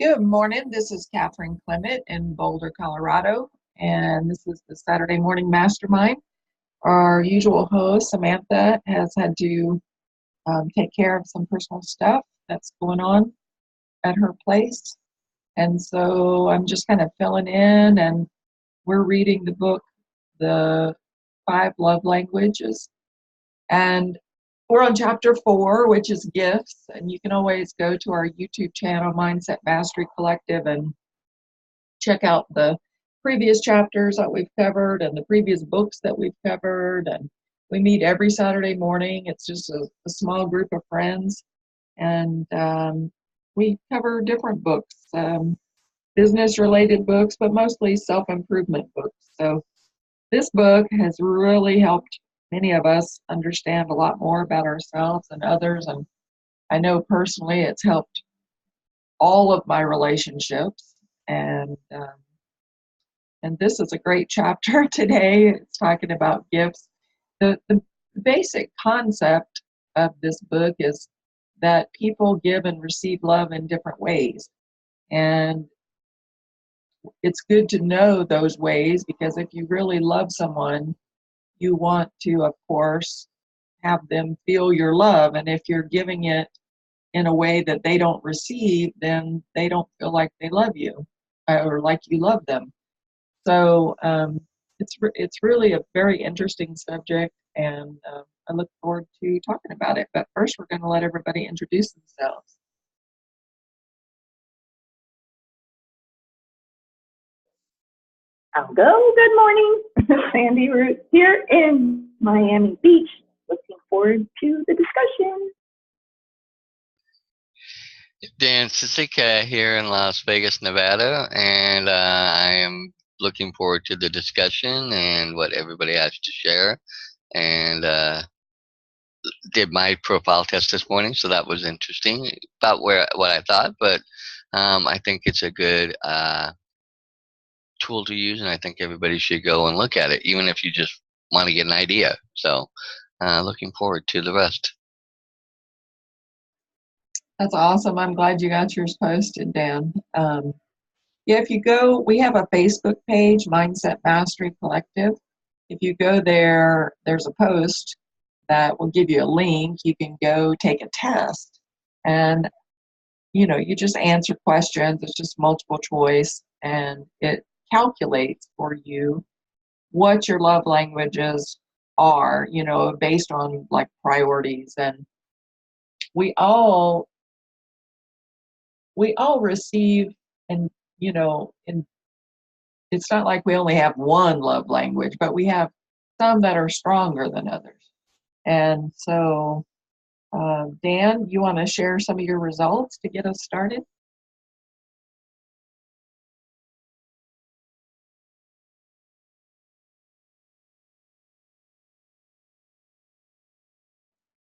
Good morning. This is Catherine Clement in Boulder, Colorado, and this is the Saturday Morning Mastermind. Our usual host, Samantha, has had to take care of some personal stuff that's going on at her place. And so I'm just kind of filling in, and we're reading the book, The Five Love Languages. And we're on chapter 4, which is gifts. And you can always go to our YouTube channel, Mindset Mastery Collective, and check out the previous chapters that we've covered and the previous books that we've covered. And we meet every Saturday morning. It's just a small group of friends. And we cover different books, business-related books, but mostly self-improvement books. So this book has really helped many of us understand a lot more about ourselves and others. And I know personally it's helped all of my relationships. And this is a great chapter today. It's talking about gifts. The basic concept of this book is that people give and receive love in different ways. And it's good to know those ways, because if you really love someone, you want to, of course, have them feel your love. And if you're giving it in a way that they don't receive, then they don't feel like they love you or like you love them. So it's really a very interesting subject, and I look forward to talking about it. But first, we're going to let everybody introduce themselves. I'll go. Good morning. Sandy Root here in Miami Beach. Looking forward to the discussion. Dan Sisika here in Las Vegas, Nevada, and I am looking forward to the discussion and what everybody has to share. And did my profile test this morning, so that was interesting about what I thought. But I think it's a good tool to use, and I think everybody should go and look at it, even if you just want to get an idea. So looking forward to the rest. That's awesome. I'm glad you got yours posted, Dan. Yeah, if you go, we have a Facebook page, Mindset Mastery Collective. If you go there, there's a post that will give you a link. You can go take a test, and you just answer questions. It's just multiple choice, and it calculates for you what your love languages are, based on like priorities. And we all receive, and and it's not like we only have one love language, but we have some that are stronger than others. And so Dan, you want to share some of your results to get us started?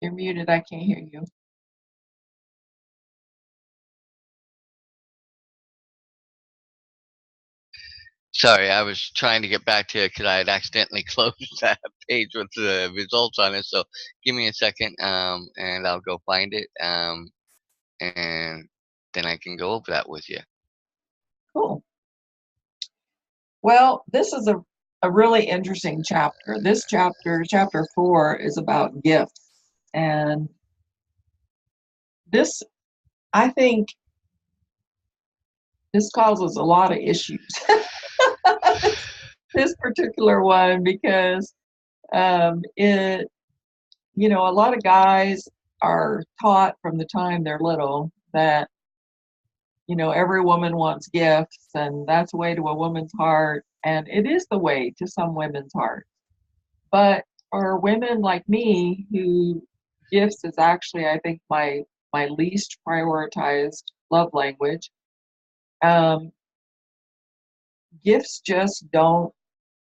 You're muted. I can't hear you. Sorry, I was trying to get back to it because I had accidentally closed that page with the results on it. So give me a second, and I'll go find it, and then I can go over that with you. Cool. Well, this is a really interesting chapter. This chapter 4, is about gifts. And this, I think, this causes a lot of issues. This particular one, because a lot of guys are taught from the time they're little that every woman wants gifts, and that's the way to a woman's heart, and it is the way to some women's heart. But for women like me, who gifts is actually, I think, my least prioritized love language, gifts just don't,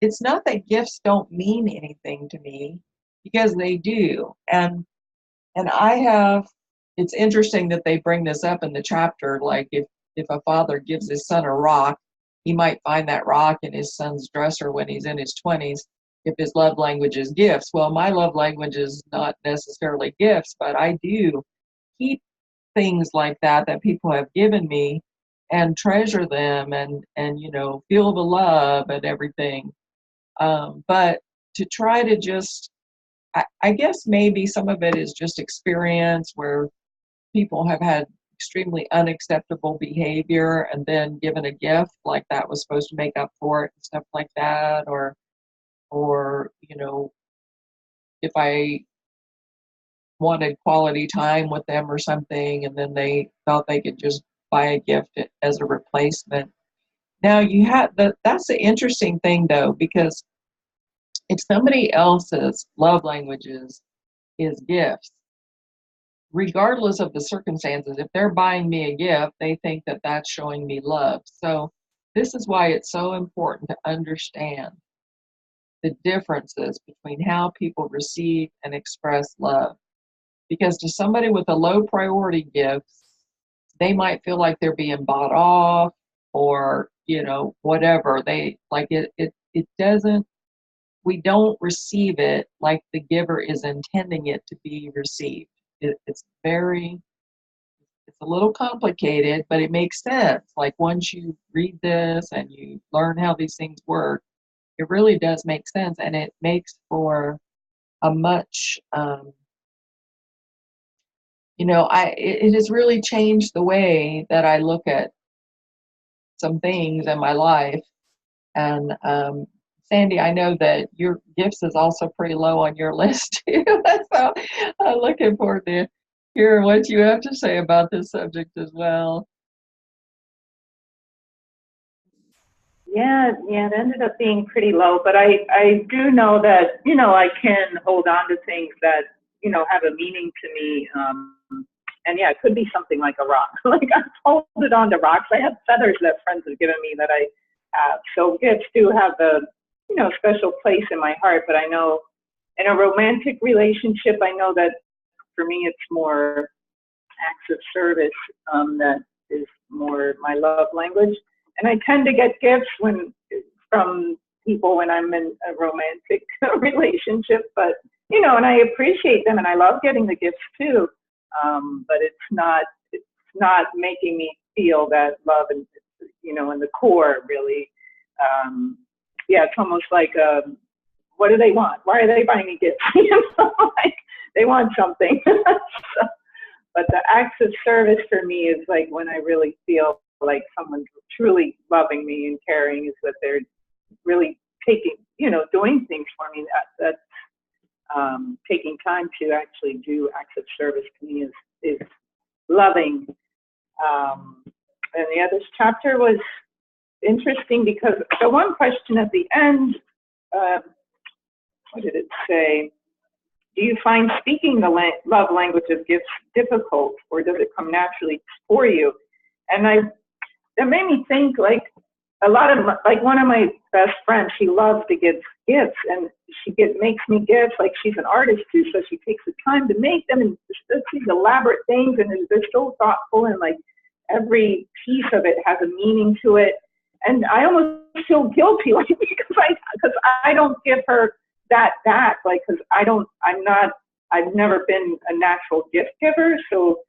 it's not that gifts don't mean anything to me, because they do. And it's interesting that they bring this up in the chapter, like if a father gives his son a rock, he might find that rock in his son's dresser when he's in his 20s, if his love language is gifts. Well, my love language is not necessarily gifts, but I do keep things like that people have given me, and treasure them and feel the love and everything. But to try to just, I guess maybe some of it is just experience where people have had extremely unacceptable behavior and then given a gift like that was supposed to make up for it and stuff like that, or if I wanted quality time with them or something and then they thought they could just buy a gift as a replacement. Now that's the interesting thing though, because if somebody else's love languages is gifts, regardless of the circumstances, if they're buying me a gift, they think that that's showing me love. So this is why it's so important to understand the differences between how people receive and express love. Because to somebody with a low priority gift, they might feel like they're being bought off or, whatever. They like it doesn't, we don't receive it like the giver is intending it to be received. It's a little complicated, but it makes sense. Like once you read this and you learn how these things work, it really does make sense, and it makes for a much, it has really changed the way that I look at some things in my life. And Sandy, I know that your gifts is also pretty low on your list too. So I'm looking forward to hearing what you have to say about this subject as well. Yeah, it ended up being pretty low, but I do know that, I can hold on to things that, have a meaning to me. And yeah, it could be something like a rock. Like I've holded on to rocks. I have feathers that friends have given me that I have. So gifts do have a, special place in my heart, but I know in a romantic relationship, I know that for me, it's more acts of service that is more my love language. And I tend to get gifts from people when I'm in a romantic relationship, but and I appreciate them and I love getting the gifts too. But it's not making me feel that love and in the core really. Yeah, it's almost like what do they want? Why are they buying me gifts? Like they want something. So, but the acts of service for me is like when I really feel like someone's truly loving me and caring, is that they're really taking, doing things for me. That's taking time to actually do acts of service to me is loving. And the other chapter was interesting because the one question at the end, what did it say? Do you find speaking the love language of gifts difficult, or does it come naturally for you? And that made me think, like, one of my best friends, she loves to give gifts, and makes me gifts. Like, she's an artist too, so she takes the time to make them and does these elaborate things, and they're so thoughtful, and like every piece of it has a meaning to it. And I almost feel guilty, like, because I don't give her that back, like, because I've never been a natural gift giver. So,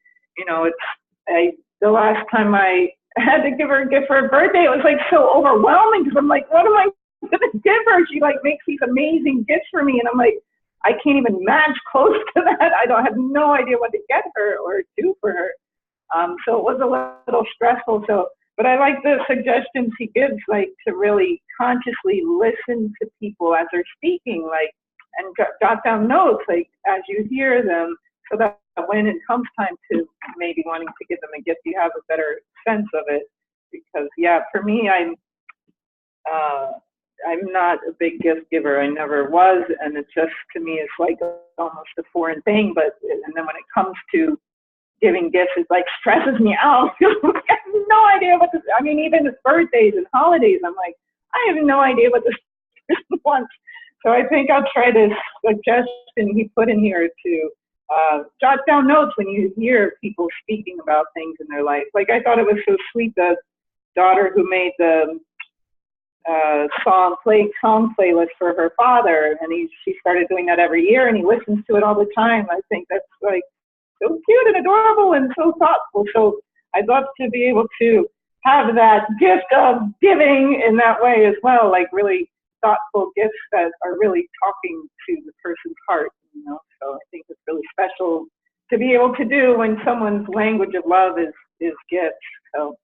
the last time I had to give her a gift for her birthday, it was like so overwhelming because I'm like, what am I going to give her? She like makes these amazing gifts for me. And I'm like, I can't even match close to that. I have no idea what to get her or do for her. So it was a little stressful. But I like the suggestions he gives, like to really consciously listen to people as they're speaking, like, and jot down notes, like as you hear them, so that when it comes time to maybe wanting to give them a gift, you have a better sense of it. Because yeah, for me, I'm not a big gift giver. I never was, and it just, to me, it's like almost a foreign thing. And then when it comes to giving gifts, it like stresses me out. I have no idea what this, I mean, even with birthdays and holidays, I'm like, I have no idea what this person wants. So I think I'll try this suggestion he put in here to jot down notes when you hear people speaking about things in their life. Like, I thought it was so sweet, the daughter who made the song playlist for her father, and she started doing that every year, and he listens to it all the time. I think that's like so cute and adorable and so thoughtful. So I'd love to be able to have that gift of giving in that way as well, like really thoughtful gifts that are really talking to the person's heart, you know. So I think it's really special to be able to do when someone's language of love is gifts. So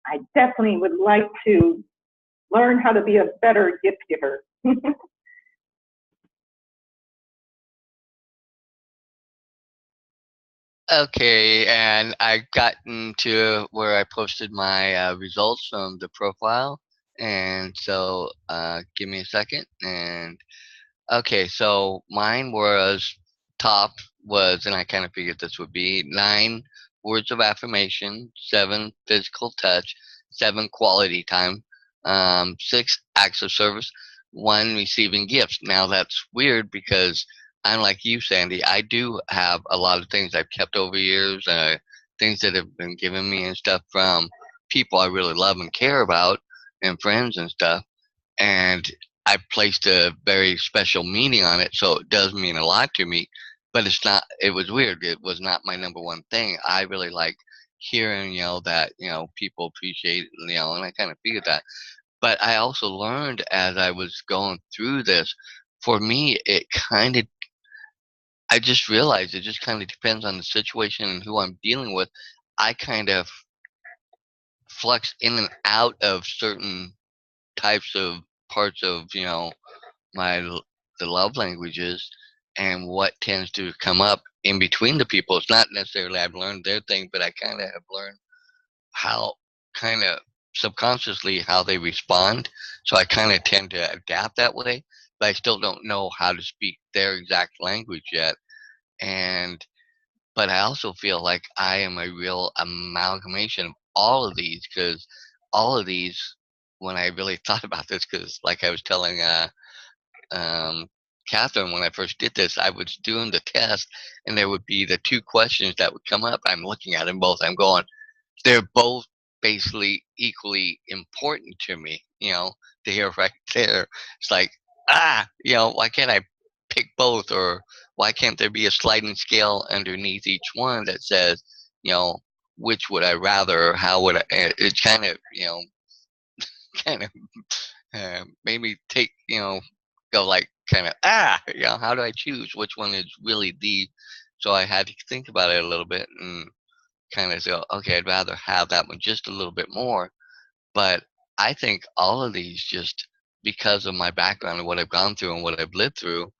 I definitely would like to learn how to be a better gift giver. Okay, and I've gotten to where I posted my results from the profile, and so give me a second. And okay, so mine was top was, and I kind of figured this would be 9 words of affirmation, 7 physical touch, 7 quality time, 6 acts of service, 1 receiving gifts. Now that's weird because I'm like you, Sandy. I do have a lot of things I've kept over years, things that have been given me and stuff from people I really love and care about, and friends and stuff. And I placed a very special meaning on it, so it does mean a lot to me. But it's not. It was weird. It was not my number one thing. I really like hearing, that people appreciate, and I kind of figured that. But I also learned as I was going through this. For me, it kind of. I just realized it just kind of depends on the situation and who I'm dealing with. I kind of flux in and out of certain types of parts of my the love languages, and what tends to come up in between the people. It's not necessarily I've learned their thing, but I kind of have learned how kind of subconsciously how they respond. So I kind of tend to adapt that way, but I still don't know how to speak their exact language yet. And but I also feel like I am a real amalgamation of all of these, because all of these, when I really thought about this, because like I was telling um, Catherine, when I first did this, I was doing the test, and there would be the 2 questions that would come up. I'm looking at them both. I'm going, they're both basically equally important to me. To hear right there, it's like, why can't I pick both, or why can't there be a sliding scale underneath each one that says, you know, which would I rather, or how would I? It's kind of, kind of made me take, go like kind of, how do I choose which one is really the? So I had to think about it a little bit and kind of say, okay, I'd rather have that one just a little bit more. But I think all of these, just because of my background and what I've gone through and what I've lived through,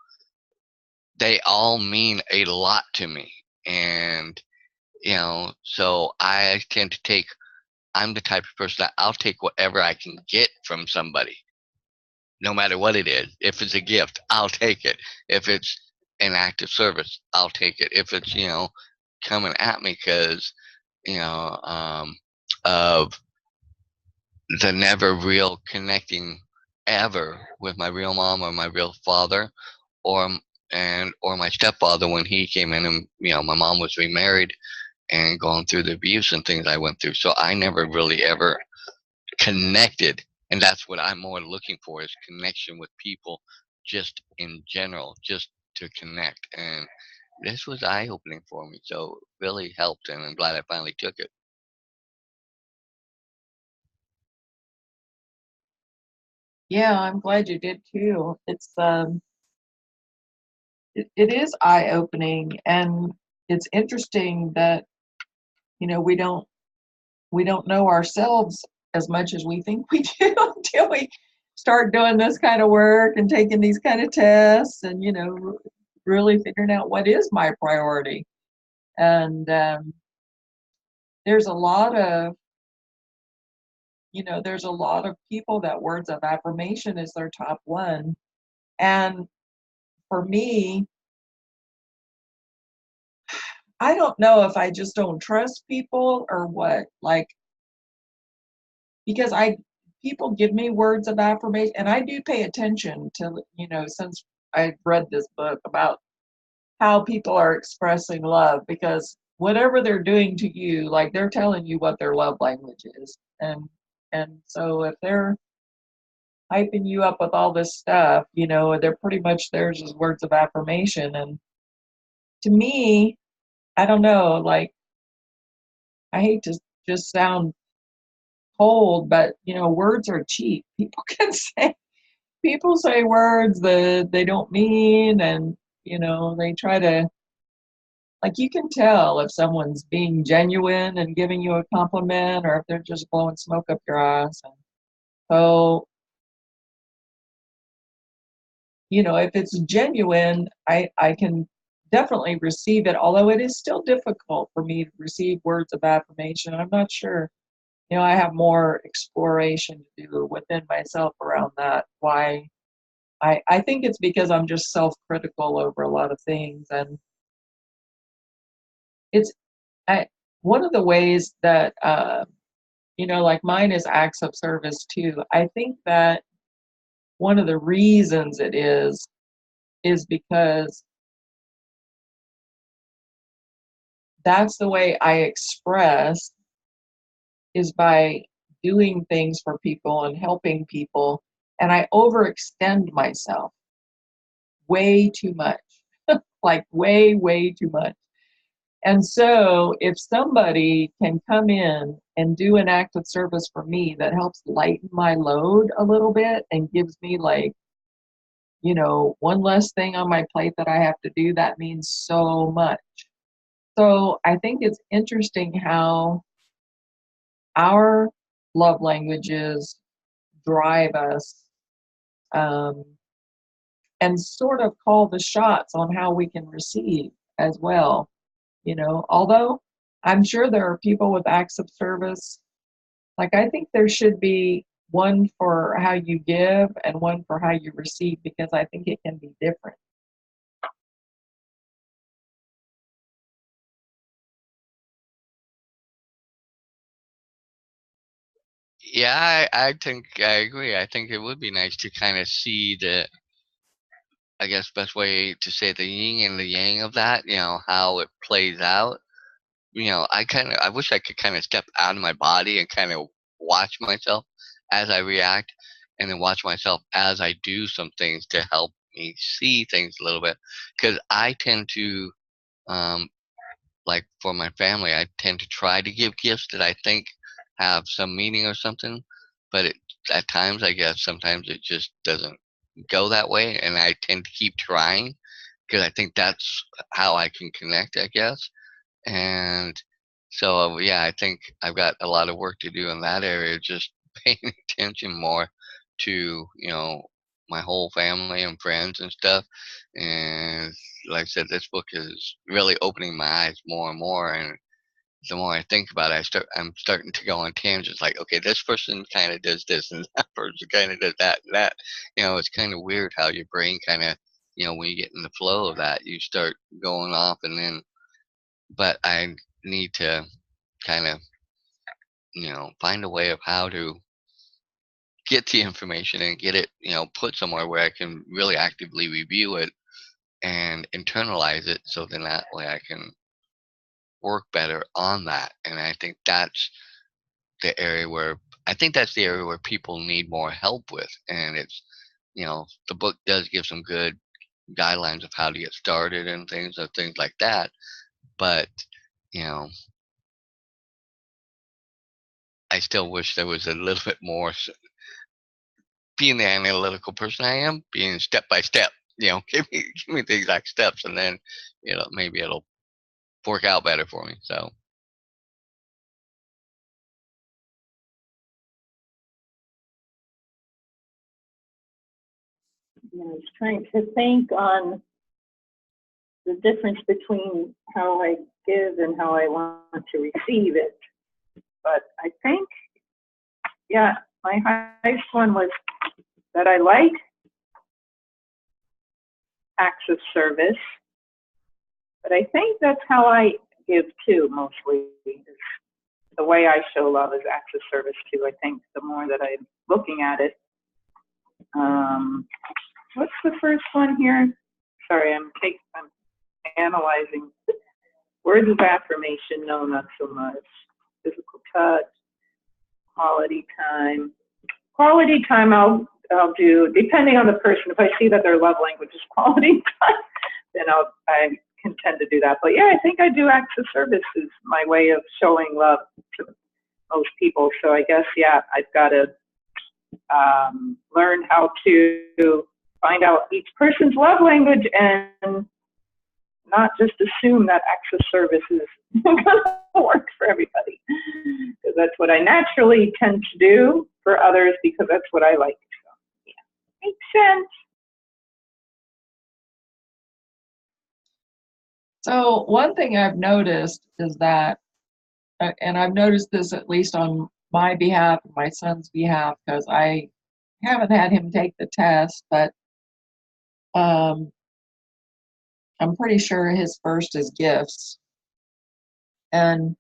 they all mean a lot to me. And, so I tend to take, I'm the type of person that I'll take whatever I can get from somebody, no matter what it is. If it's a gift, I'll take it. If it's an act of service, I'll take it. If it's, coming at me because, you know, of the never real connecting ever with my real mom or my real father, or or my stepfather when he came in, and my mom was remarried and going through the abuse and things I went through. So I never really ever connected, and that's what I'm more looking for, is connection with people, just in general, just to connect. And this was eye opening for me, so it really helped, and I'm glad I finally took it. Yeah, I'm glad you did too. It is eye opening, and it's interesting that we don't know ourselves as much as we think we do until we start doing this kind of work and taking these kind of tests, and really figuring out what is my priority. And there's a lot of people that words of affirmation is their top one. And for me, I don't know if I just don't trust people or what, like, because people give me words of affirmation, and I do pay attention to, since I read this book about how people are expressing love, because whatever they're doing to you, like, they're telling you what their love language is. And so if they're hyping you up with all this stuff, they're pretty much, theirs is words of affirmation. And to me, I don't know, like, I hate to just sound cold, but words are cheap. People say words that they don't mean, and they try to, like, you can tell if someone's being genuine and giving you a compliment, or if they're just blowing smoke up your ass. And so, if it's genuine, I can definitely receive it, although it is still difficult for me to receive words of affirmation. I'm not sure. I have more exploration to do within myself around that. Why I think it's because I'm just self-critical over a lot of things. And it's I one of the ways that like mine is acts of service too. I think that one of the reasons it is because that's the way I express, is by doing things for people and helping people, and I overextend myself way too much. Like way too much. And so if somebody can come in and do an act of service for me that helps lighten my load a little bit and gives me, like, one less thing on my plate that I have to do, that means so much. So I think it's interesting how our love languages drive us, um, and sort of call the shots on how we can receive as well. Although I'm sure there are people with acts of service, like, I think there should be one for how you give and one for how you receive, because I think it can be different. Yeah, I think I agree. I think it would be nice to kind of see the, I guess, best way to say the yin and the yang of that, how it plays out. I wish I could kind of step out of my body and kind of watch myself as I react, and then watch myself as I do some things to help me see things a little bit. Because I tend to, um, like for my family, I tend to try to give gifts that I think have some meaning or something, but at times, I guess, sometimes it just doesn't go that way, and I tend to keep trying because I think that's how I can connect, I guess. And so, yeah, I think I've got a lot of work to do in that area, just paying attention more to, my whole family and friends and stuff. And like I said, this book is really opening my eyes more and more. And the more I think about it, I'm starting to go on tangents like, okay, this person kind of does this and that person kind of does that and that. It's kind of weird how your brain kind of, when you get in the flow of that, you start going off, and then, but I need to kind of, find a way of how to get the information and get it, put somewhere where I can really actively review it and internalize it, so then that way I can work better on that. And I think that's the area where people need more help with. And it's, the book does give some good guidelines of how to get started and things like that. But, you know, I still wish there was a little bit more, being the analytical person I am, being step by step. Give me the exact steps, and then maybe it'll work out better for me. So I was trying to think on the difference between how I give and how I want to receive it. But I think, yeah, my highest one was that I like acts of service, but I think that's how I give too, mostly. The way I show love is acts of service too. I think the more that I'm looking at it. What's the first one here? Sorry, I'm analyzing. Words of affirmation, no, not so much. Physical touch, quality time. Quality time I'll do, depending on the person. If I see that their love language is quality time, then I can tend to do that. But yeah, I think I do acts of service is my way of showing love most people. So I guess, yeah, I've got to learn how to find out each person's love language and not just assume that acts of service is going to work for everybody. Because that's what I naturally tend to do for others because that's what I like. So, yeah, makes sense. So one thing I've noticed is that, and I've noticed this at least on my behalf and my son's behalf, because I haven't had him take the test, but um, I'm pretty sure his first is gifts. And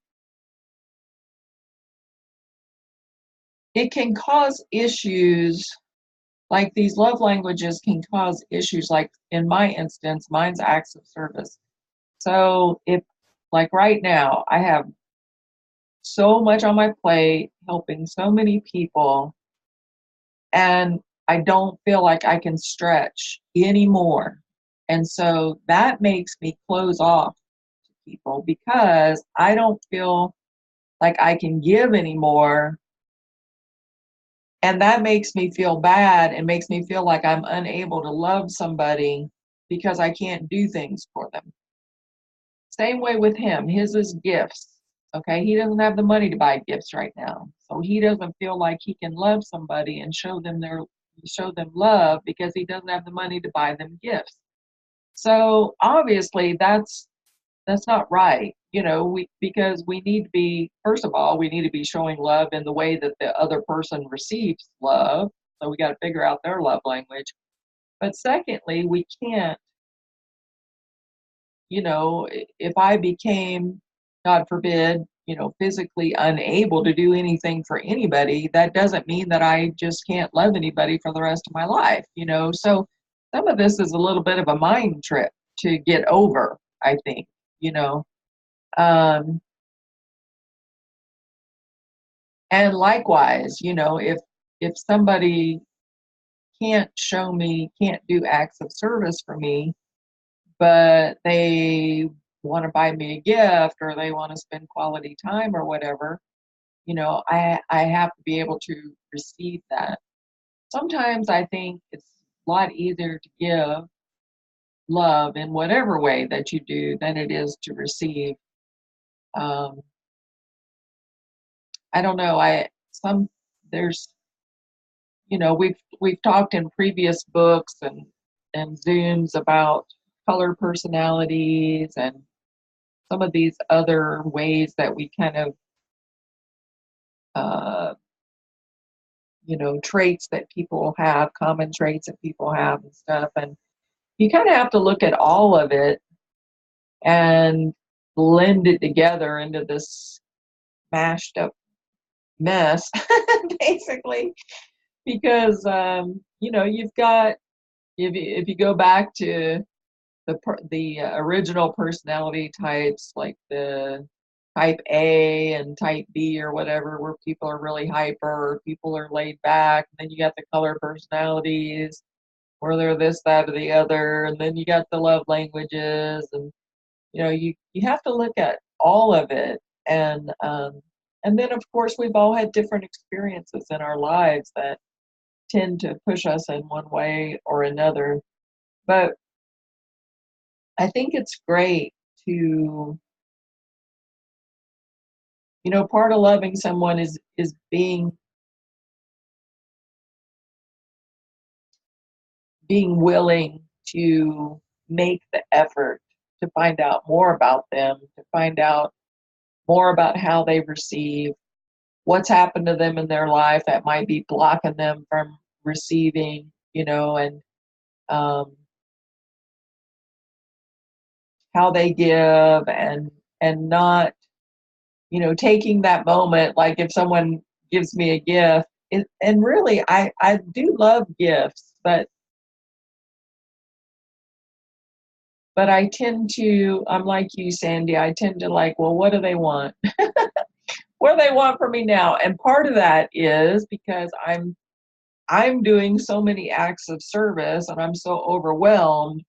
it can cause issues, like these love languages can cause issues, like in my instance, mine's acts of service. So if, like right now, I have so much on my plate, helping so many people, and I don't feel like I can stretch anymore. And so that makes me close off to people because I don't feel like I can give anymore. And that makes me feel bad and makes me feel like I'm unable to love somebody because I can't do things for them. Same way with him. His is gifts. Okay. He doesn't have the money to buy gifts right now. So he doesn't feel like he can love somebody and show them love because he doesn't have the money to buy them gifts. So obviously that's not right. Because we need to be, first of all, we need to be showing love in the way that the other person receives love. So we got to figure out their love language. But secondly, we can't, if I became, God forbid, physically unable to do anything for anybody, that doesn't mean that I just can't love anybody for the rest of my life, So some of this is a little bit of a mind trip to get over, I think, you know. Um, and likewise, if somebody can't do acts of service for me, but they want to buy me a gift or they want to spend quality time or whatever, I have to be able to receive that. Sometimes I think it's a lot easier to give love in whatever way that you do than it is to receive. Um, I don't know. There's, we've talked in previous books and Zooms about color personalities and some of these other ways that we kind of, uh, traits that people have, common traits that people have and stuff. And you kind of have to look at all of it and blend it together into this mashed up mess, basically, because, you've got, if you go back to the original personality types, like the type A and type B or whatever, where people are really hyper or people are laid back. And then you got the color personalities, where they're this, that, or the other. And then you got the love languages, and you have to look at all of it. And then of course we've all had different experiences in our lives that tend to push us in one way or another. But I think it's great to, part of loving someone is being willing to make the effort to find out more about them, to find out more about how they receive, what's happened to them in their life that might be blocking them from receiving, and how they give, and not, taking that moment, like if someone gives me a gift, and really I do love gifts, but I tend to, I'm like you, Sandy, I tend to like, well, what do they want? What do they want from me now? And part of that is because I'm doing so many acts of service and I'm so overwhelmed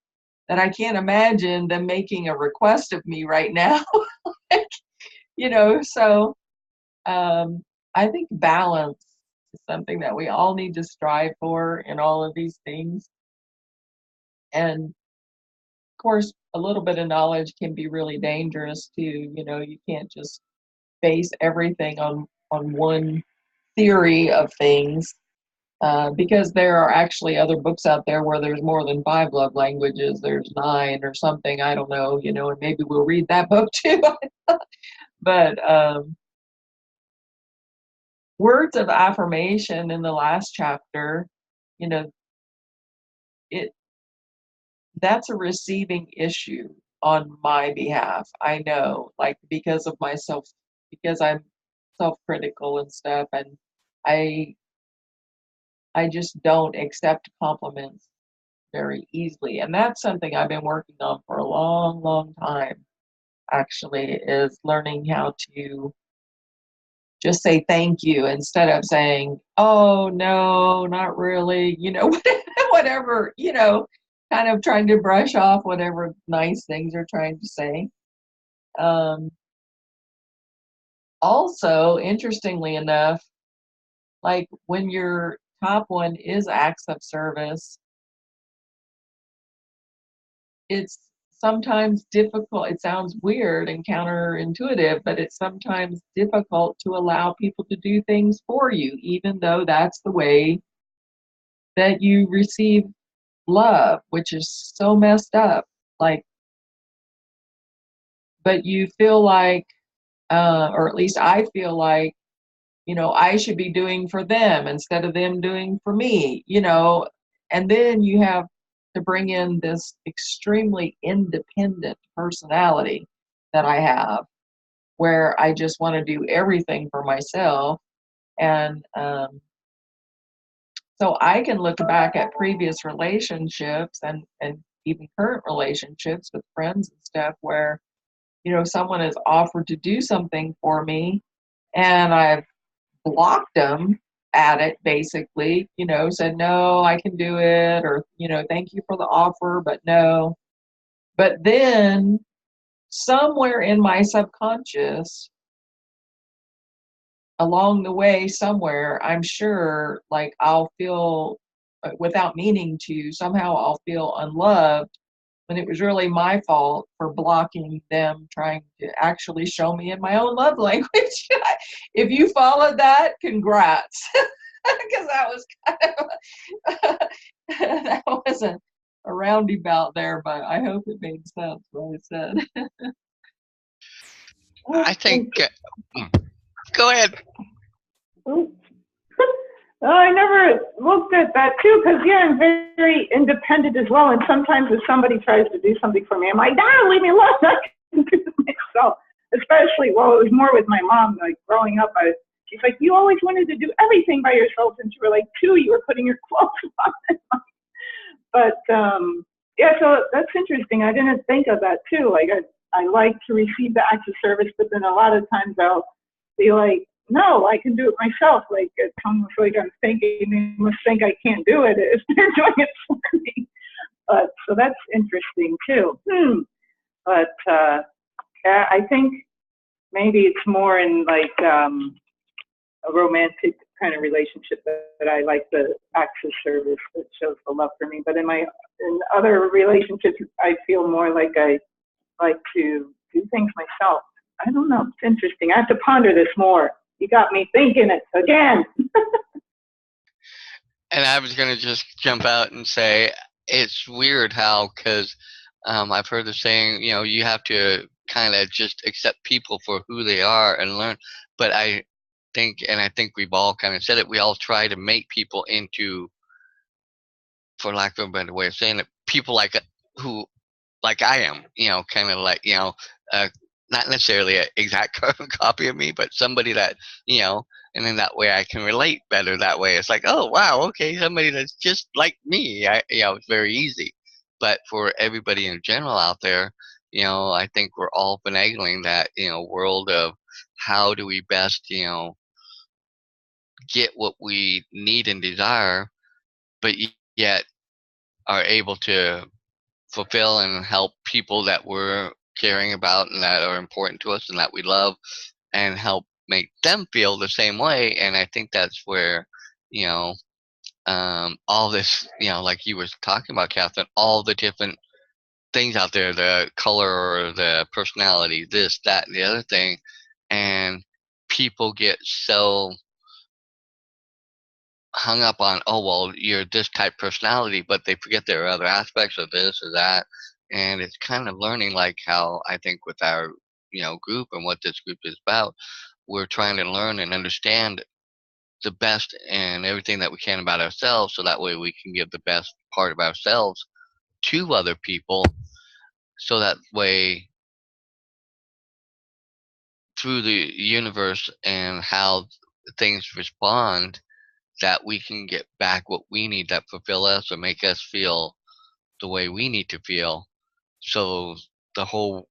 that I can't imagine them making a request of me right now. So I think balance is something that we all need to strive for in all of these things. And of course, a little bit of knowledge can be really dangerous too. You know, you can't just base everything on one theory of things, because there are actually other books out there where there's more than 5 love languages. There's 9 or something. I don't know. You know, and maybe we'll read that book too. But words of affirmation in the last chapter, you know, it that's a receiving issue on my behalf. I know, like because of myself, because I'm self-critical and stuff, and I I just don't accept compliments very easily. And that's something I've been working on for a long, long time, actually, is learning how to just say thank you instead of saying, oh, no, not really, you know, whatever, you know, kind of trying to brush off whatever nice things you're trying to say. Um, Also, interestingly enough, like when your top one is acts of service, it's sometimes difficult. It sounds weird and counterintuitive, but it's sometimes difficult to allow people to do things for you, even though that's the way that you receive love, which is so messed up. Like, but you feel like, or at least I feel like, you know, I should be doing for them instead of them doing for me, you know, and then you have to bring in this extremely independent personality that I have, where I just want to do everything for myself. And so I can look back at previous relationships and even current relationships with friends and stuff where, you know, someone has offered to do something for me and I've blocked them at it, basically, you know, said, no, I can do it, or, you know, thank you for the offer, but no. But then somewhere in my subconscious, along the way, somewhere, I'm sure, like I'll feel, without meaning to, somehow I'll feel unloved when it was really my fault for blocking them trying to actually show me in my own love language. If you followed that, congrats. Because that was kind of that was a roundabout there, but I hope it made sense what I said. I think. Go ahead. Oops. Oh, I never looked at that too, because yeah, I'm very independent as well. And sometimes if somebody tries to do something for me, I'm like, leave me alone. I can do it myself. Especially, well, it was more with my mom. Like growing up, she's like, you always wanted to do everything by yourself. Since you were like 2, you were putting your clothes on. But yeah, so that's interesting. I didn't think of that too. Like I like to receive the acts of service, but then a lot of times I'll be like, no, I can do it myself. Like it's almost like I'm thinking they must think I can't do it if they're doing it for me. But so that's interesting too. But yeah, I think maybe it's more in like a romantic kind of relationship that I like the acts of service that shows the love for me. But in other relationships, I feel more like I like to do things myself. I don't know. It's interesting. I have to ponder this more. You got me thinking it again. And I was gonna just jump out and say it's weird how, because I've heard the saying, you know, you have to kind of just accept people for who they are and learn. But I think we've all kind of said it. We all try to make people into, for lack of a better way of saying it, people like who like I am, you know, kind of like, you know, not necessarily an exact carbon copy of me, but somebody that, you know, and then that way I can relate better that way. It's like, oh, wow, okay, somebody that's just like me. You know, it's very easy. But for everybody in general out there, you know, I think we're all finagling that, you know, world of how do we best, you know, get what we need and desire, but yet are able to fulfill and help people that we're caring about and that are important to us and that we love, and help make them feel the same way. And I think that's where, you know, all this, like you were talking about, Catherine, all the different things out there, the color or the personality, this, that, and the other thing. And people get so hung up on, oh, well, you're this type personality, but they forget there are other aspects of this or that. And it's kind of learning, like how I think with our, group and what this group is about, we're trying to learn and understand the best and everything that we can about ourselves, so that way we can give the best part of ourselves to other people, so that way through the universe and how things respond, that we can get back what we need that fulfill us or make us feel the way we need to feel. So the whole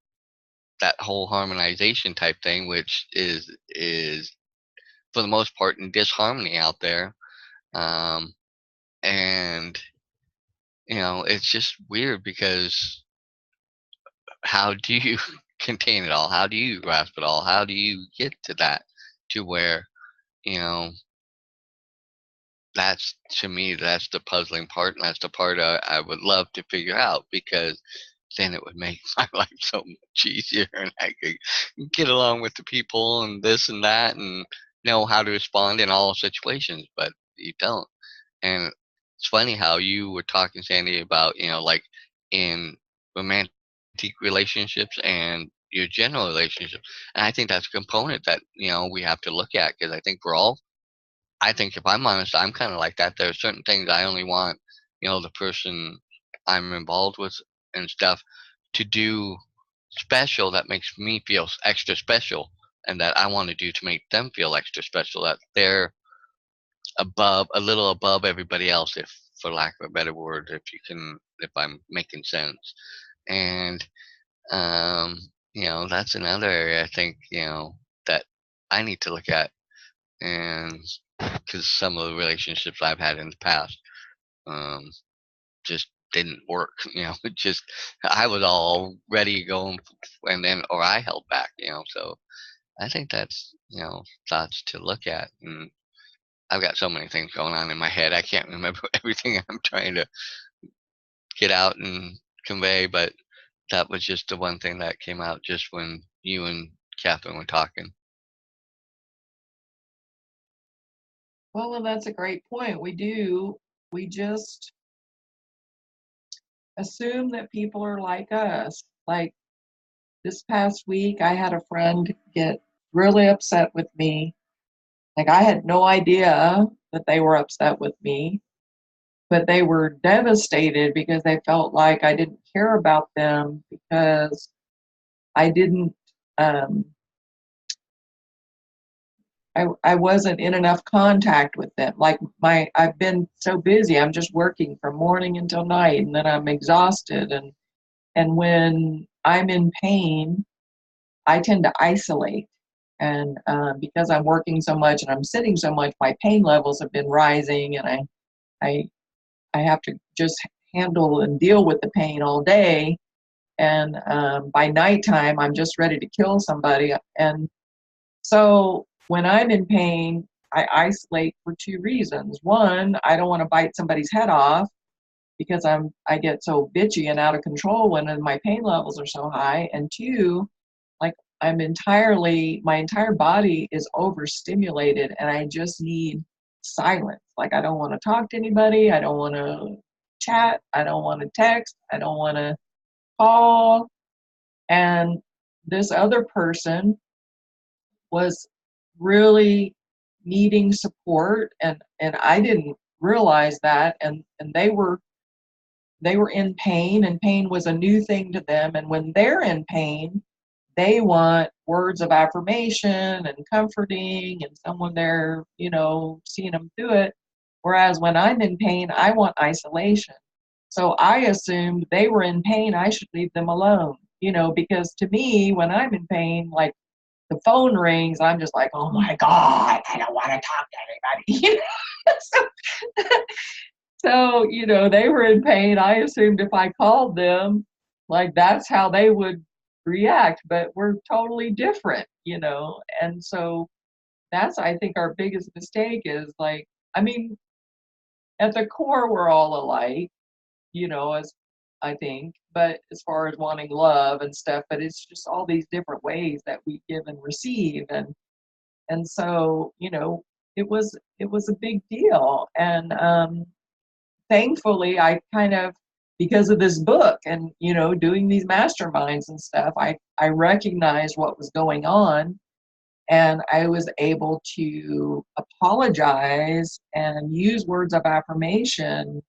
that whole harmonization type thing, which is for the most part in disharmony out there. um and it's just weird, because how do you contain it all? How do you grasp it all? How do you get to that, to where, you know, that's, to me, that's the puzzling part, and that's the part I would love to figure out, because then it would make my life so much easier, and I could get along with the people and this and that, and know how to respond in all situations, but you don't. And it's funny how you were talking, Sandy, about, like in romantic relationships and your general relationship. And I think that's a component that, we have to look at, because I think we're all, I think if I'm honest, I'm kind of like that. There are certain things I only want, the person I'm involved with and stuff to do special, that makes me feel extra special, and that I want to do to make them feel extra special, that they're a little above everybody else, if, for lack of a better word, if I'm making sense. And that's another area I think, that I need to look at. And because some of the relationships I've had in the past, um just didn't work. It just, I was all ready to go, and then, or I held back. So I think that's, thoughts to look at. And I've got so many things going on in my head. I can't remember everything I'm trying to get out and convey, but that was just the one thing that came out just when you and Catherine were talking. Well, and that's a great point. We just assume that people are like us. Like this past week, I had a friend get really upset with me. Like I had no idea that they were upset with me, but they were devastated because they felt like I didn't care about them because I didn't, um, I wasn't in enough contact with them. Like I've been so busy. I'm just working from morning until night, and then I'm exhausted. And when I'm in pain, I tend to isolate. And because I'm working so much and I'm sitting so much, my pain levels have been rising, and I I have to just handle and deal with the pain all day. And by nighttime, I'm just ready to kill somebody. And so when I'm in pain, I isolate for two reasons. One, I don't want to bite somebody's head off because I get so bitchy and out of control when my pain levels are so high. And two, like my entire body is overstimulated, and I just need silence. Like I don't want to talk to anybody. I don't want to chat. I don't want to text. I don't want to call. And this other person was really needing support, and I didn't realize that. And they were in pain, and pain was a new thing to them. And when they're in pain, they want words of affirmation and comforting and someone there, seeing them through it. Whereas when I'm in pain, I want isolation. So I assumed they were in pain, I should leave them alone, because to me, when I'm in pain, like the phone rings, I'm just like, oh my God, I don't want to talk to anybody. so, they were in pain. I assumed if I called them, like that's how they would react, but we're totally different. And so that's, I think, our biggest mistake is like, I mean, at the core, we're all alike, as I think, but as far as wanting love and stuff, but it's just all these different ways that we give and receive. And so, it was a big deal. And thankfully, I kind of, because of this book and, doing these masterminds and stuff, I recognized what was going on, and I was able to apologize and use words of affirmation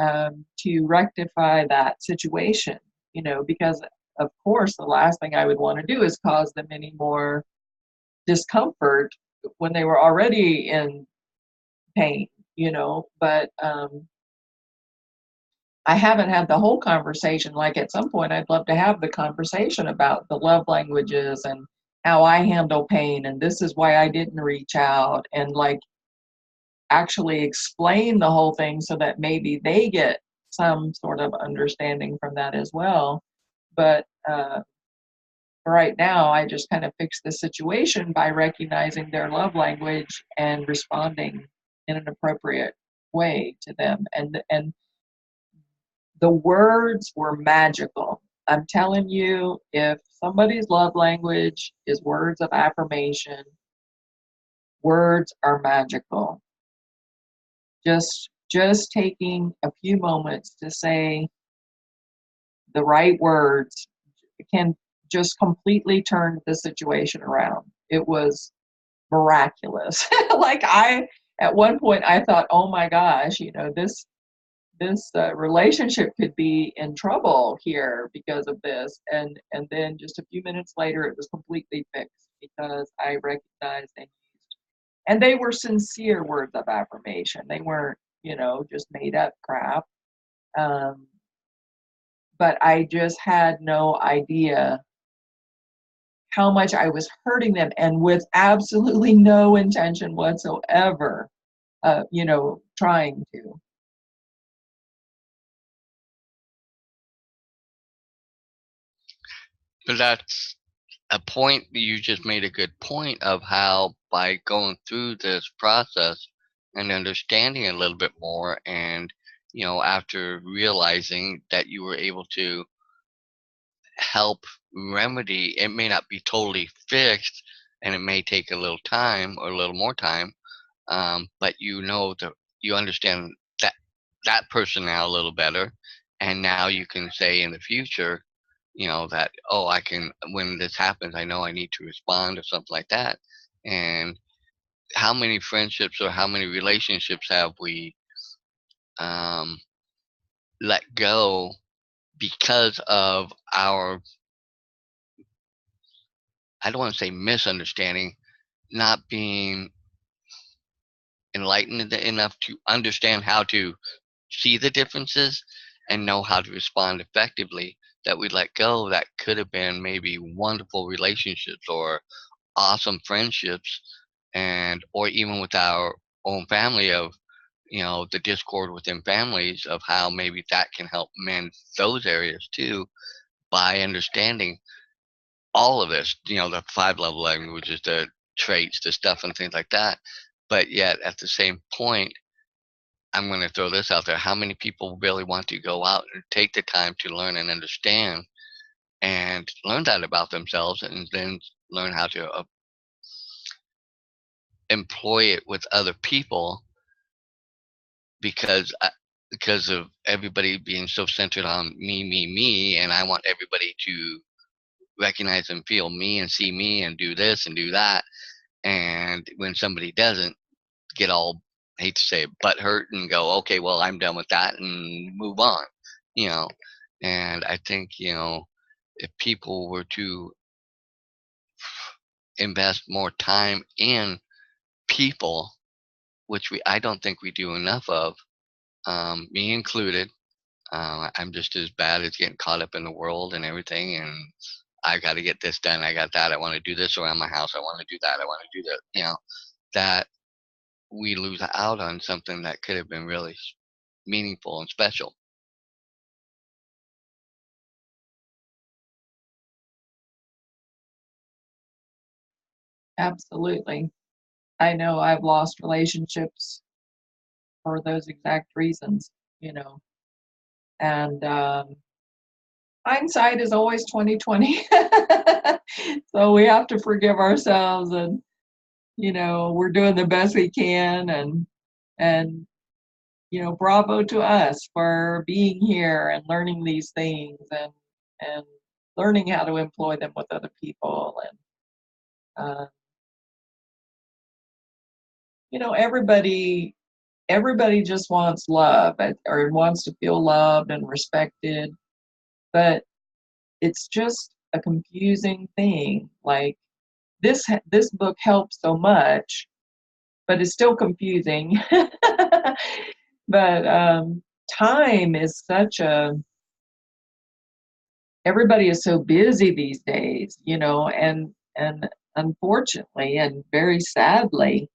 to rectify that situation, because of course the last thing I would want to do is cause them any more discomfort when they were already in pain, but I haven't had the whole conversation. Like at some point, I'd love to have the conversation about the love languages and how I handle pain. And this is why I didn't reach out, and like actually explain the whole thing so that maybe they get some sort of understanding from that as well. But right now, I just kind of fix the situation by recognizing their love language and responding in an appropriate way to them. And the words were magical. I'm telling you, if somebody's love language is words of affirmation, words are magical. Just taking a few moments to say the right words can just completely turn the situation around. It was miraculous. Like at one point I thought, oh my gosh, this relationship could be in trouble here because of this, and then just a few minutes later it was completely fixed because I recognized and they were sincere words of affirmation. They weren't, just made up crap. um, but I just had no idea how much I was hurting them, and with absolutely no intention whatsoever, trying to. But that's a point you just made a good point of how by going through this process and understanding a little bit more and after realizing that you were able to help remedy, it may not be totally fixed and it may take a little time or a little more time, but that you understand that person now a little better, and now you can say in the future, that, oh, I can, when this happens, I know I need to respond or something like that. And how many friendships or how many relationships have we um, let go because of our, I don't want to say misunderstanding, not being enlightened enough to understand how to see the differences and know how to respond effectively, that we let go that could have been maybe wonderful relationships or awesome friendships, and or even with our own family of the discord within families, of how maybe that can help mend those areas too, by understanding all of this, the five love languages, the traits, the stuff and things like that. But yet at the same point, I'm going to throw this out there. How many people really want to go out and take the time to learn and understand and learn that about themselves, and then learn how to employ it with other people, because because of everybody being so centered on me, me, me, and I want everybody to recognize and feel me and see me and do this and do that. And when somebody doesn't, get all, hate to say it, butt hurt and go, okay, well, I'm done with that and move on, you know. And I think, if people were to invest more time in people, which I don't think we do enough of, me included. I'm just as bad as getting caught up in the world and everything. And I got to get this done. I got that. I want to do this around my house. I want to do that. I want to do that. That we lose out on something that could have been really meaningful and special. Absolutely. I know I've lost relationships for those exact reasons, and hindsight is always 2020. So we have to forgive ourselves, and we're doing the best we can, and bravo to us for being here and learning these things, and learning how to employ them with other people. And everybody just wants love, or wants to feel loved and respected, but it's just a confusing thing. Like this book helps so much, but it's still confusing. But time is everybody is so busy these days, and unfortunately and very sadly,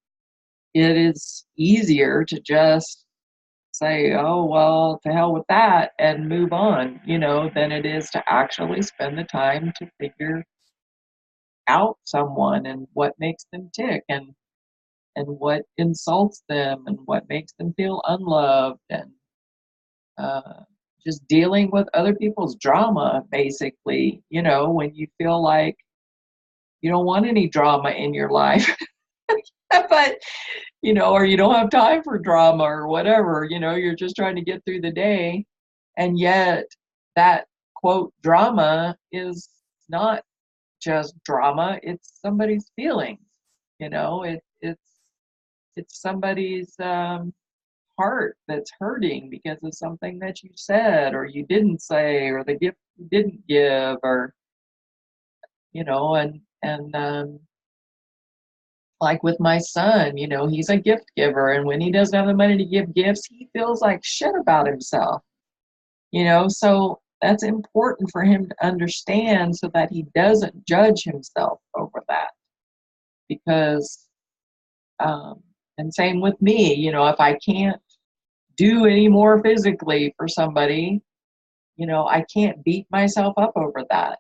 it is easier to just say, oh, well, to hell with that, and move on, than it is to actually spend the time to figure out someone and what makes them tick, and what insults them and what makes them feel unloved, and uh, just dealing with other people's drama, basically, when you feel like you don't want any drama in your life. But or you don't have time for drama or whatever, you're just trying to get through the day. And yet that quote drama is not just drama, it's somebody's feelings. It's somebody's heart that's hurting because of something that you said or you didn't say, or the gift you didn't give, or and like with my son, he's a gift giver, and when he doesn't have the money to give gifts, he feels like shit about himself. So that's important for him to understand, so that he doesn't judge himself over that. Because and same with me, if I can't do any more physically for somebody, I can't beat myself up over that.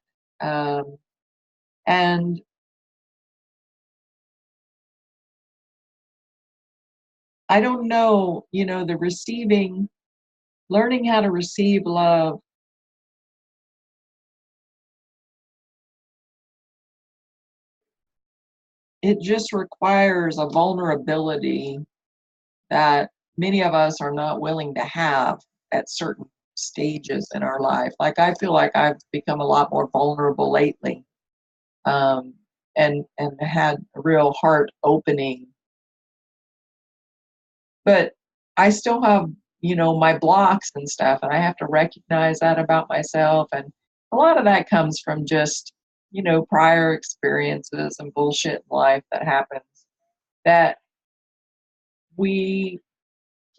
And I don't know, learning how to receive love, it just requires a vulnerability that many of us are not willing to have at certain stages in our life. Like, I feel like I've become a lot more vulnerable lately, um, and had a real heart opening. But I still have, my blocks and stuff, and I have to recognize that about myself. And a lot of that comes from just, prior experiences and bullshit in life that happens, that we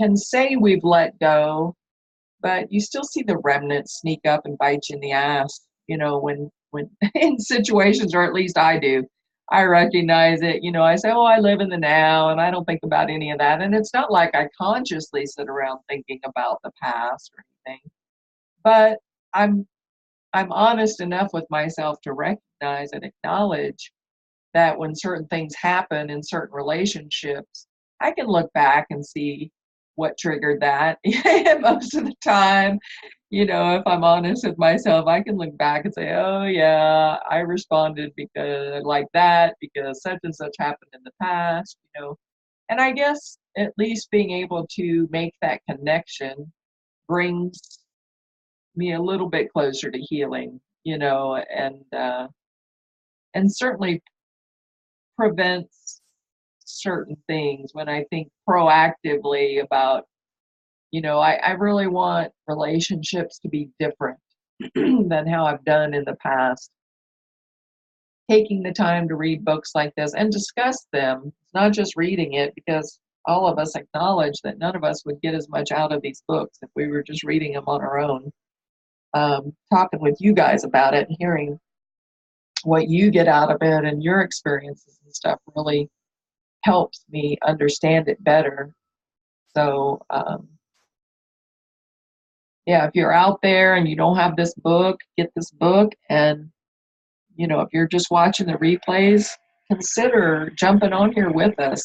can say we've let go, but you still see the remnants sneak up and bite you in the ass, when in situations, or at least I do. I recognize it, I say, oh, I live in the now and I don't think about any of that. And it's not like I consciously sit around thinking about the past or anything, but I'm honest enough with myself to recognize and acknowledge that when certain things happen in certain relationships, I can look back and see what triggered that. Most of the time, if I'm honest with myself, I can look back and say, oh, yeah, I responded because like that, because such and such happened in the past. And I guess at least being able to make that connection brings me a little bit closer to healing, and certainly prevents certain things when I think proactively about, I really want relationships to be different than how I've done in the past. Taking the time to read books like this and discuss them, not just reading it, because all of us acknowledge that none of us would get as much out of these books if we were just reading them on our own. Talking with you guys about it and hearing what you get out of it and your experiences and stuff really helps me understand it better. So, yeah, if you're out there and you don't have this book, get this book. And, if you're just watching the replays, consider jumping on here with us.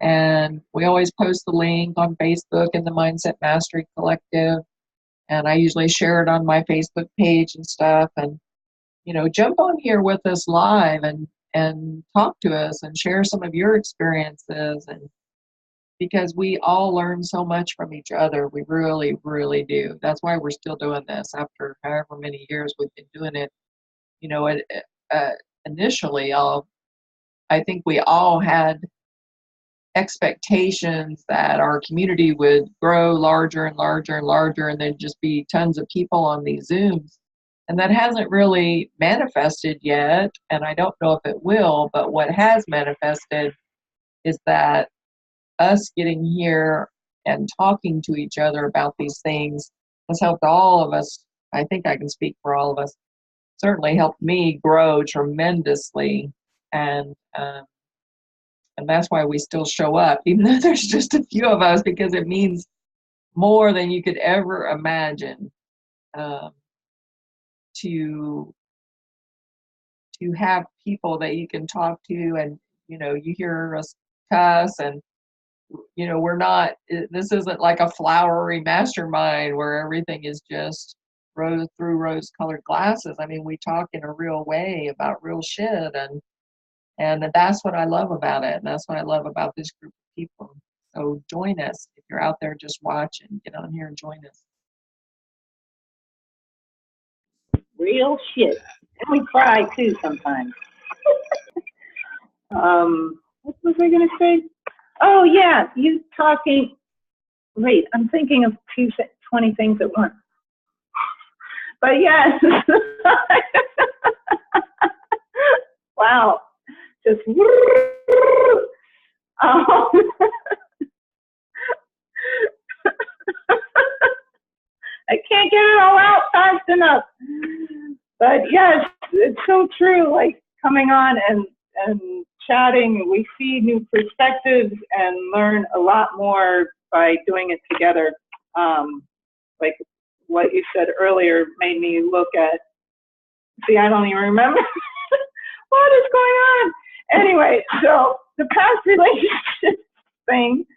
And we always post the link on Facebook in the Mindset Mastery Collective. And I usually share it on my Facebook page and stuff. And, jump on here with us live and talk to us and share some of your experiences. And because we all learn so much from each other. We really, really do. That's why we're still doing this after however many years we've been doing it. Initially, I think we all had expectations that our community would grow larger and larger and larger, and there'd just be tons of people on these Zooms. And that hasn't really manifested yet, and I don't know if it will, but what has manifested is that us getting here and talking to each other about these things has helped all of us. I think I can speak for all of us. Certainly helped me grow tremendously, and that's why we still show up, even though there's just a few of us, because it means more than you could ever imagine to have people that you can talk to, and you hear us cuss, and we're not. This isn't like a flowery mastermind where everything is just rose-colored glasses. I mean, we talk in a real way about real shit, and that's what I love about it. And that's what I love about this group of people. So join us. If you're out there just watching, get on here and join us. Real shit. And we cry too sometimes. What was I going to say? Oh, yeah, you talking. Wait, I'm thinking of 20 things at once. But yes. Wow. Just. I can't get it all out fast enough. But yes, it's so true. Like coming on and chatting, we see new perspectives and learn a lot more by doing it together. Like what you said earlier made me look at, see, I don't even remember what is going on. Anyway, so the past relationship thing,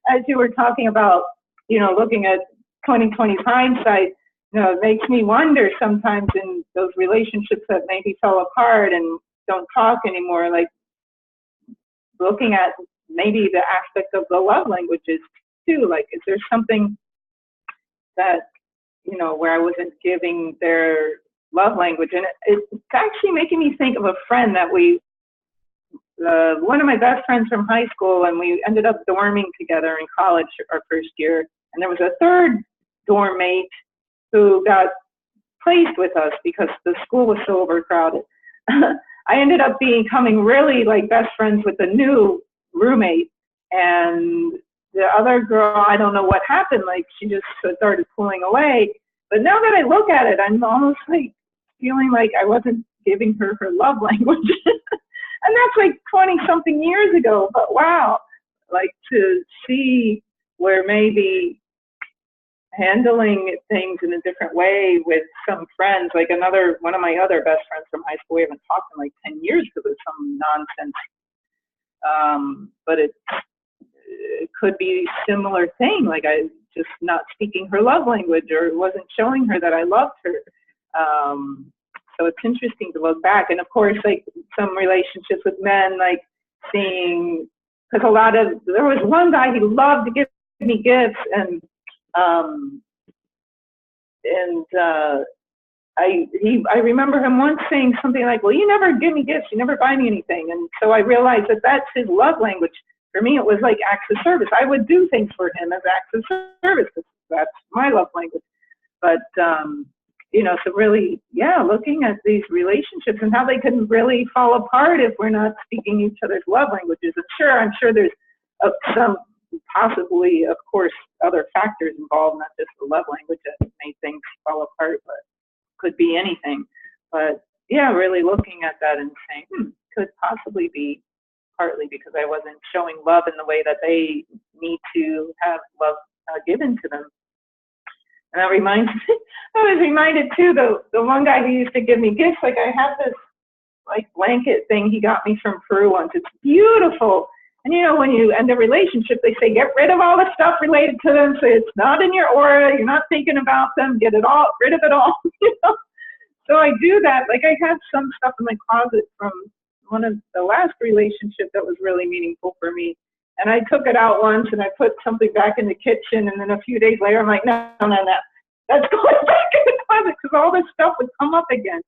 as you were talking about, looking at 2020 hindsight, it makes me wonder sometimes in those relationships that maybe fell apart and don't talk anymore, like looking at maybe the aspect of the love languages too. Like, is there something that, where I wasn't giving their love language? And it's actually making me think of a friend that one of my best friends from high school, and we ended up dorming together in college our first year. And there was a third dorm mate who got placed with us because the school was so overcrowded. I ended up becoming really like best friends with the new roommate, and the other girl, I don't know what happened, like she just started pulling away. But now that I look at it, I'm almost like feeling like I wasn't giving her love language. And that's like 20 something years ago, but wow, like to see where maybe handling things in a different way with some friends, like one of my other best friends from high school, we haven't talked in like 10 years because of some nonsense. But it could be a similar thing, like I just not speaking her love language or wasn't showing her that I loved her. So it's interesting to look back. And of course, like some relationships with men, like seeing, because there was one guy, he loved to give me gifts, and I remember him once saying something like, well, you never give me gifts, you never buy me anything. And so I realized that that's his love language. For me, it was like acts of service. I would do things for him as acts of service, because that's my love language. But, so really, yeah, looking at these relationships and how they can really fall apart if we're not speaking each other's love languages. And I'm sure there's some possibly, of course, other factors involved, not just the love language that made things fall apart, but could be anything. But yeah, really looking at that and saying, could possibly be partly because I wasn't showing love in the way that they need to have love given to them. And that reminds me, I was reminded too, the one guy who used to give me gifts, like I have this like blanket thing he got me from Peru once. It's beautiful. And you know, when you end a relationship, they say get rid of all the stuff related to them, so it's not in your aura. You're not thinking about them. Get it all, rid of it all. You know? So I do that. Like I have some stuff in my closet from one of the last relationship that was really meaningful for me. And I took it out once and I put something back in the kitchen. And then a few days later, I'm like, no, that's going back in the closet because all this stuff would come up again.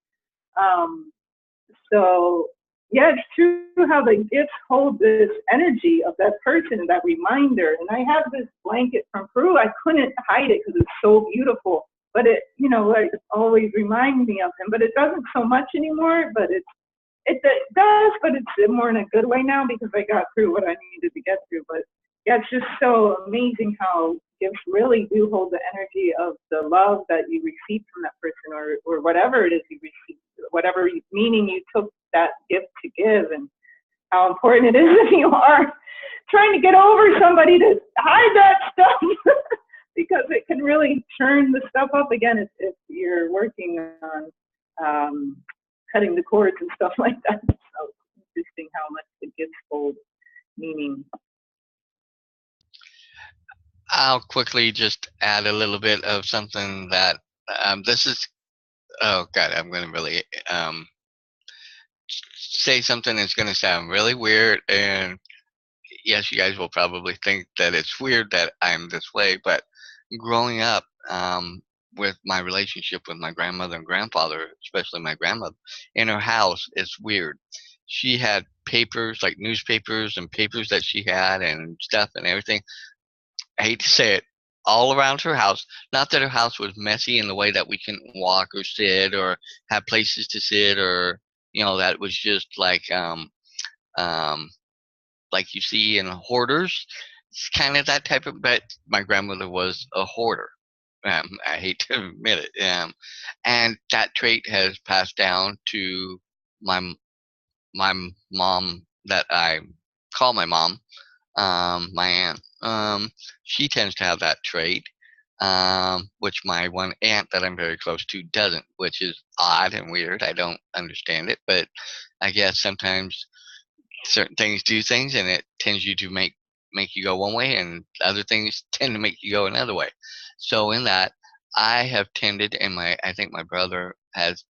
So yeah, it's true how the gifts hold this energy of that person, that reminder. And I have this blanket from Peru. I couldn't hide it because it's so beautiful. But it, you know, like always reminds me of him. But it doesn't so much anymore. But it does, but it's more in a good way now because I got through what I needed to get through. But yeah, it's just so amazing how gifts really do hold the energy of the love that you received from that person, or whatever it is you received, whatever meaning you took that gift to give, and how important it is if you are trying to get over somebody to hide that stuff because it can really turn the stuff up again if you're working on cutting the cords and stuff like that. So it's interesting how much the gifts hold meaning. I'll quickly just add a little bit of something that this is. Oh God, I'm going to really say something that's going to sound really weird, and yes, you guys will probably think that it's weird that I'm this way, but growing up with my relationship with my grandmother and grandfather, especially my grandmother, in her house, it's weird. She had papers, like newspapers and papers that she had and stuff and everything. I hate to say it, all around her house. Not that her house was messy in the way that we couldn't walk or sit or have places to sit, or that was just um like you see in hoarders. It's kind of that type of. But my grandmother was a hoarder. I hate to admit it. And that trait has passed down to my my mom that I call my mom, my aunt. She tends to have that trait, which my one aunt that I'm very close to doesn't, which is odd and weird. I don't understand it, but I guess sometimes certain things do things, and it tends you to make you go one way, and other things tend to make you go another way. So in that, I have tended, and I think my brother has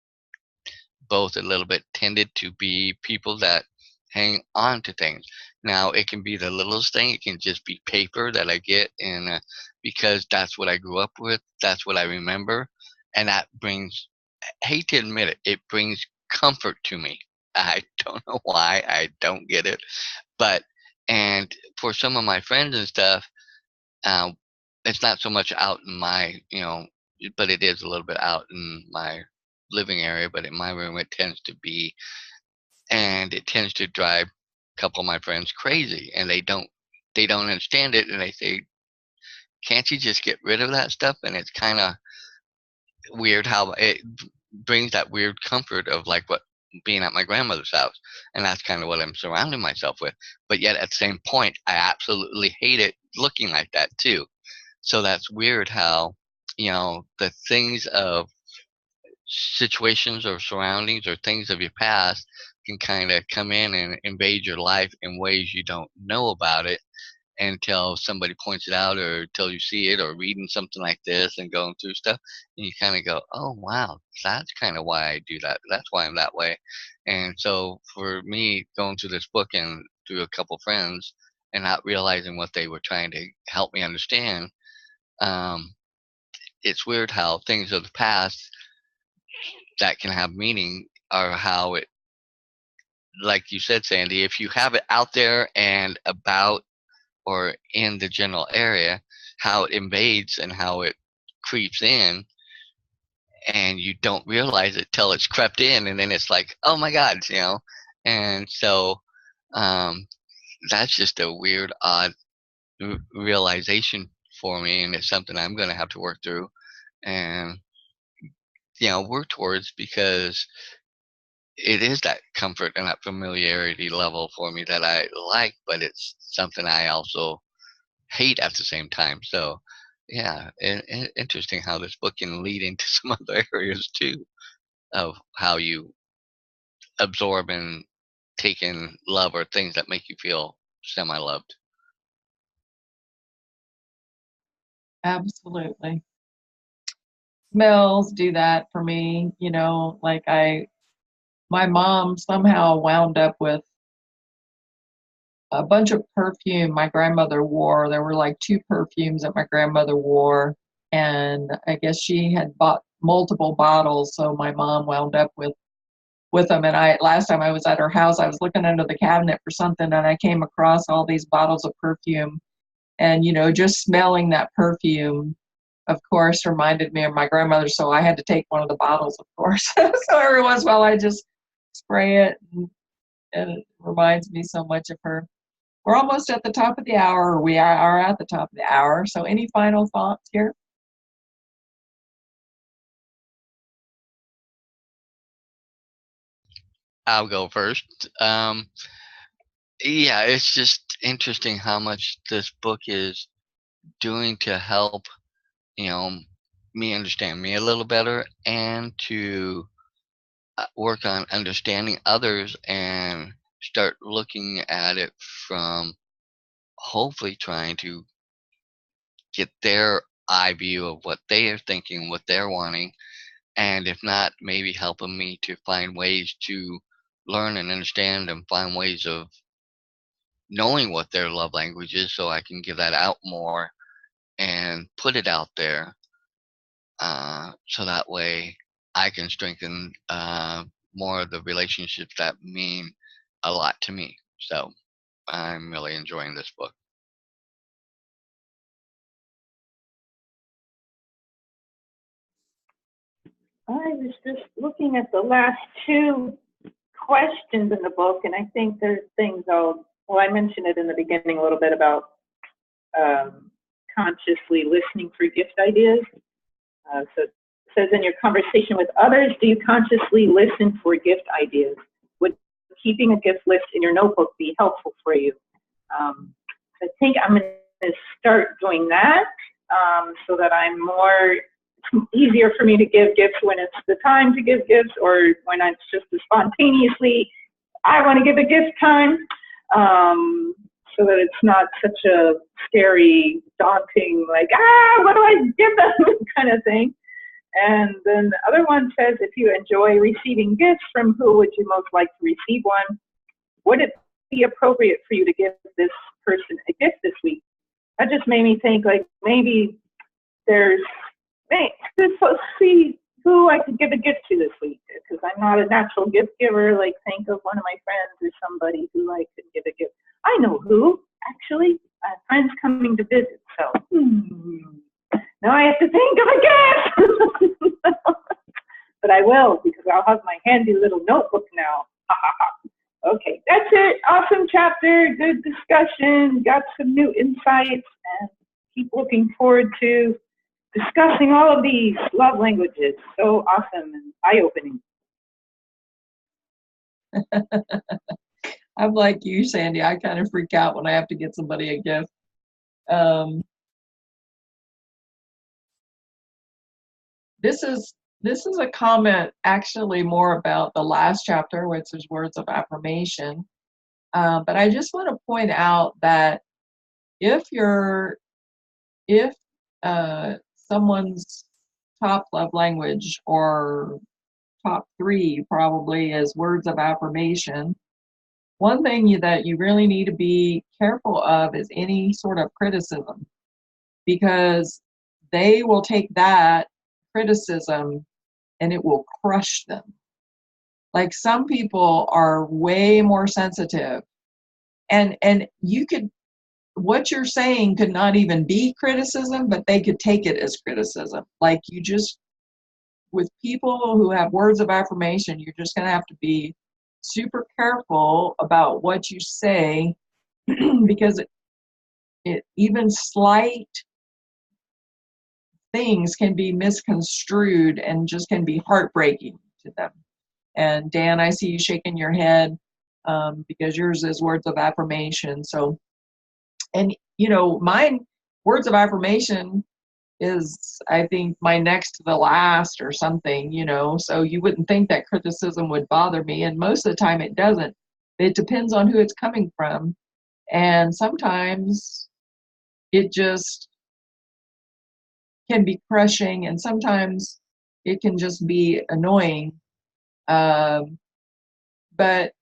both a little bit tended to be people that hang on to things. Now it can be the littlest thing. It can just be paper that I get, and because that's what I grew up with, that's what I remember, and that brings. I hate to admit it, it brings comfort to me. I don't know why. I don't get it, but and for some of my friends and stuff, uh, it's not so much out in my, but it is a little bit out in my living area. But in my room, it tends to be, and it tends to drive a couple of my friends crazy, and they don't understand it, and they say, "Can't you just get rid of that stuff?" And it's kind of weird how it brings that weird comfort of like what being at my grandmother's house, and that's kind of what I'm surrounding myself with. But yet at the same point, I absolutely hate it looking like that too. So that's weird how the things of situations or surroundings or things of your past can kind of come in and invade your life in ways you don't know about it until somebody points it out, or until you see it, or reading something like this and going through stuff, and you kind of go, oh wow, that's kind of why I do that, that's why I'm that way. And so for me, going through this book and through a couple friends and not realizing what they were trying to help me understand, um, it's weird how things of the past that can have meaning are how it, like you said, Sandy, if you have it out there and about or in the general area, how it invades and how it creeps in, and you don't realize it till it's crept in, and then it's like, oh my god. And so um, that's just a weird, odd realization for me, and it's something I'm going to have to work through and work towards, because it is that comfort and that familiarity level for me that I like, but it's something I also hate at the same time. So, yeah, interesting how this book can lead into some other areas too of how you absorb and take in love or things that make you feel semi-loved. Absolutely. Smells do that for me, like my mom somehow wound up with a bunch of perfume my grandmother wore. There were like two perfumes that my grandmother wore, and I guess she had bought multiple bottles, so my mom wound up with them. And last time I was at her house, I was looking under the cabinet for something, and I came across all these bottles of perfume. And just smelling that perfume, of course, reminded me of my grandmother. So I had to take one of the bottles, of course. So every once in a while, I just spray it, and it reminds me so much of her. We're almost at the top of the hour. Or we are at the top of the hour. So any final thoughts here? I'll go first. Yeah, it's just interesting how much this book is doing to help, you know, me understand me a little better and to work on understanding others and start looking at it from hopefully trying to get their eye view of what they are thinking, what they're wanting, and if not, maybe helping me to find ways to learn and understand and find ways of knowing what their love language is so I can give that out more and put it out there so that way I can strengthen more of the relationships that mean a lot to me. So I'm really enjoying this book. I was just looking at the last two questions in the book, and I think there's things well, I mentioned it in the beginning a little bit about consciously listening for gift ideas. So it says, in your conversation with others, do you consciously listen for gift ideas? Would keeping a gift list in your notebook be helpful for you? I think I'm going to start doing that so that I'm more, it's easier for me to give gifts when it's the time to give gifts, or when it's just spontaneously, I want to give a gift time, so that it's not such a scary, daunting, like, what do I give them kind of thing. And then the other one says, if you enjoy receiving gifts, from who would you most like to receive one? Would it be appropriate for you to give this person a gift this week? That just made me think, like, maybe let's see who I could give a gift to this week, because I'm not a natural gift giver. Like, think of one of my friends or somebody who I could give a gift. I know who, actually. A friend's coming to visit, so now I have to think of a gift. But I will, because I'll have my handy little notebook now. Okay, that's it. Awesome chapter, good discussion, got some new insights, and keep looking forward to discussing all of these love languages. So awesome and eye-opening. I'm like you, Sandy. I kind of freak out when I have to get somebody a gift. This is a comment actually more about the last chapter, which is words of affirmation. But I just want to point out that if someone's top love language, or top three probably, is words of affirmation, one thing that you really need to be careful of is any sort of criticism, because they will take that criticism and it will crush them. Like, some people are way more sensitive, and what you're saying could not even be criticism, but they could take it as criticism. Like, with people who have words of affirmation, you're just going to have to be super careful about what you say, because it even slight things can be misconstrued and just can be heartbreaking to them. And Dan, I see you shaking your head, because yours is words of affirmation. So, and mine, words of affirmation is, I think, my next to the last or something, you know, so you wouldn't think that criticism would bother me. And most of the time it doesn't. It depends on who it's coming from. And sometimes it just can be crushing, and sometimes it can just be annoying. Um, but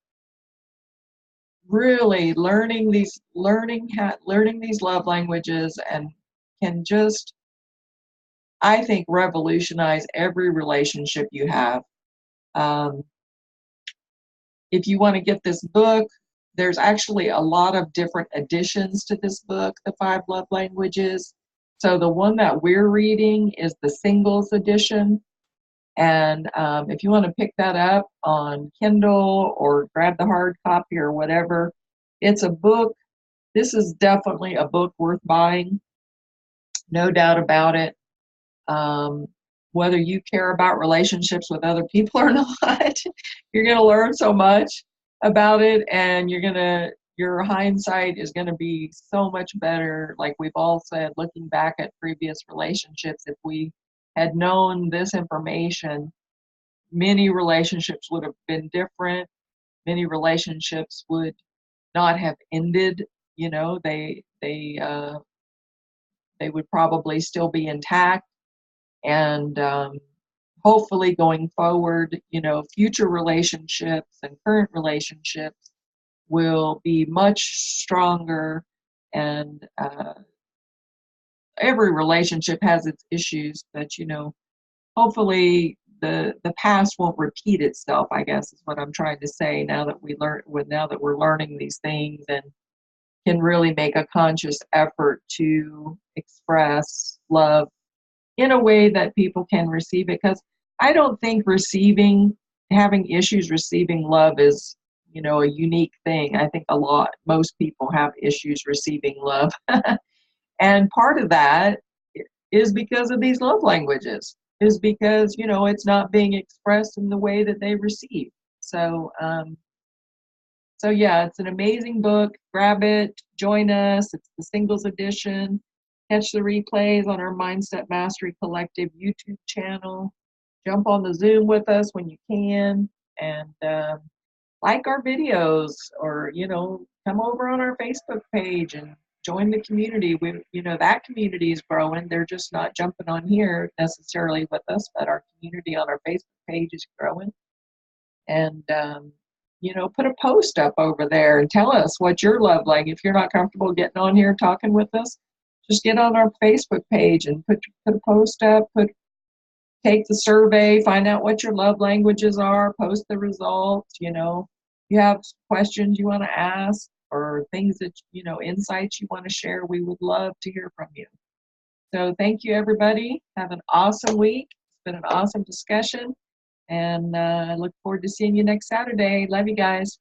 really learning these love languages and can just, I think, revolutionize every relationship you have. Um, if you want to get this book, there's actually a lot of different editions to this book, The Five Love Languages. So the one that we're reading is the singles edition. And if you want to pick that up on Kindle or grab the hard copy or whatever, it's a book. This is definitely a book worth buying, no doubt about it. Um, Whether you care about relationships with other people or not, you're going to learn so much about it, and your hindsight is going to be so much better. Like we've all said, looking back at previous relationships, if we had known this information, many relationships would have been different. Many relationships would not have ended. You know, they would probably still be intact. And hopefully going forward, you know, future relationships and current relationships will be much stronger. And every relationship has its issues, but, you know, hopefully the past won't repeat itself, I guess is what I'm trying to say, now that we're learning these things and can really make a conscious effort to express love in a way that people can receive it. Because I don't think having issues receiving love is, you know, a unique thing. I think most people have issues receiving love. And part of that is because of these love languages, is because, you know, it's not being expressed in the way that they receive. So, so yeah, it's an amazing book. Grab it, join us. It's the singles edition. Catch the replays on our Mindset Mastery Collective YouTube channel. Jump on the Zoom with us when you can, and like our videos, or, you know, come over on our Facebook page and join the community. You know, that community is growing. They're just not jumping on here necessarily with us, but our community on our Facebook page is growing. And you know, put a post up over there and tell us what your love language. If you're not comfortable getting on here talking with us, just get on our Facebook page and put a post up. Take the survey, find out what your love languages are, post the results. You know, if you have questions you want to ask or things that, you know, insights you want to share, we would love to hear from you. So thank you, everybody. Have an awesome week. It's been an awesome discussion. And I look forward to seeing you next Saturday. Love you guys.